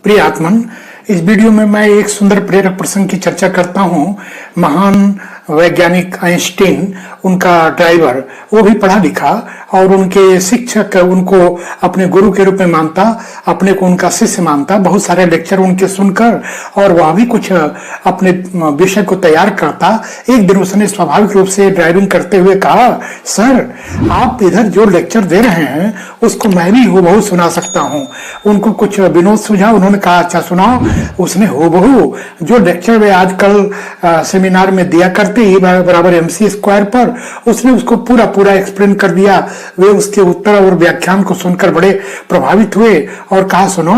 प्रिय आत्मन, इस वीडियो में मैं एक सुंदर प्रेरक प्रसंग की चर्चा करता हूँ। महान वैज्ञानिक आइंस्टीन, उनका ड्राइवर, वो भी पढ़ा लिखा और उनके शिक्षक उनको अपने गुरु के रूप में मानता, अपने को उनका शिष्य मानता। बहुत सारे लेक्चर उनके सुनकर और वह भी कुछ अपने विषय को तैयार करता। एक दिन उसने स्वाभाविक रूप से ड्राइविंग करते हुए कहा, सर आप इधर जो लेक्चर दे रहे हैं उसको मैं भी हूबहू सुना सकता हूँ। उनको कुछ विनोद सूझा, उन्होंने कहा अच्छा सुनाओ। उसने हूबहू जो लेक्चर वे आजकल सेमिनार में दिया करते ही बराबर MC² पर, उसने उसको पूरा पूरा एक्सप्लेन कर दिया। वे उसके उत्तर और व्याख्यान को सुनकर बड़े प्रभावित हुए और कहा सुनो,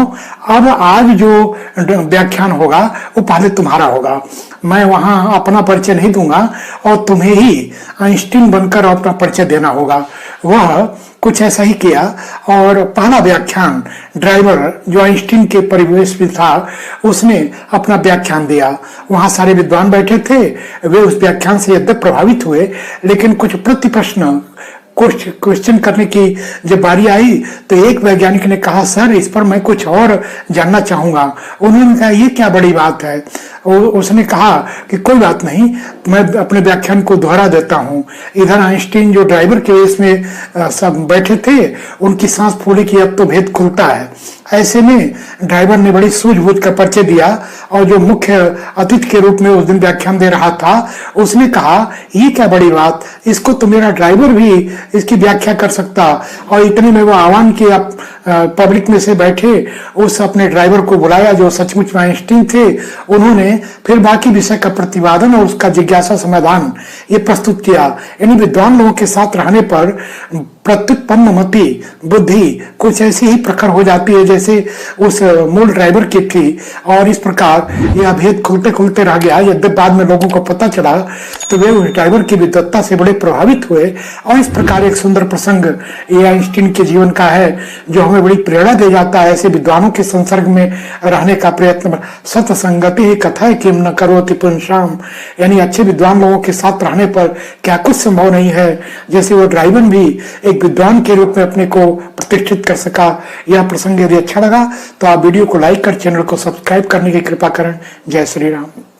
अब आज जो व्याख्यान होगा वो पहले तुम्हारा होगा। मैं वहां अपना परिचय नहीं दूंगा और तुम्हें ही आइंस्टीन बनकर अपना परिचय देना होगा। वह कुछ ऐसा ही किया और पहला व्याख्यान ड्राइवर जो आइंस्टीन के परिवेश में था, उसने अपना व्याख्यान दिया। वहां सारे विद्वान बैठे थे। वे उस व्याख्यान से यद्यपि प्रभावित हुए, लेकिन कुछ प्रति प्रश्न क्वेश्चन करने की जब बारी आई तो एक वैज्ञानिक ने कहा, सर इस पर मैं कुछ और जानना चाहूंगा। उन्होंने कहा ये क्या बड़ी बात है। उसने कहा कि कोई बात नहीं, मैं अपने व्याख्यान को दोहरा देता हूँ। इधर आइंस्टीन जो ड्राइवर के वेश में सब बैठे थे, उनकी सांस फूली कि अब तो भेद खुलता है। ऐसे में ड्राइवर ने बड़ी सूझबूझ का परिचय दिया और जो मुख्य अतिथि के रूप में उस दिन व्याख्यान दे रहा था, उसने कहा ये क्या बड़ी बात, इसको तो मेरा ड्राइवर भी इसकी व्याख्या कर सकता। और इतने में वो आह्वान किया, पब्लिक में से बैठे उस अपने ड्राइवर को बुलाया जो सचमुच में आइंस्टीन थे। उन्होंने फिर बाकी विषय का प्रतिपादन और उसका जिज्ञासा समाधान ये प्रस्तुत किया। इन विद्वान लोगों के साथ रहने पर प्रत्युत्पन्न मति बुद्धि कुछ ऐसी ही प्रखर हो जाती है जैसे उस मूल ड्राइवर की थी। और इस प्रकार यह भेद खुलते खुलते रह गया। यद्यपि बाद में लोगों को पता चला तो वे उस ड्राइवर की विद्वत्ता से बड़े प्रभावित हुए। और इस प्रकार एक सुंदर प्रसंग ये आइंस्टीन के जीवन का है जो हमें बड़ी प्रेरणा दे जाता है। ऐसे विद्वानों के संसर्ग में रहने का प्रयत्न। सत्संगति ही कथा है किम न करोति पुंसाम, यानी अच्छे विद्वान लोगों के साथ रहने पर क्या कुछ संभव नहीं है। जैसे वो ड्राइवर भी एक विद्वान के रूप में अपने को प्रतिष्ठित कर सका। यह प्रसंग यदि अच्छा लगा तो आप वीडियो को लाइक कर चैनल को सब्सक्राइब करने की कृपा करें। जय श्री राम।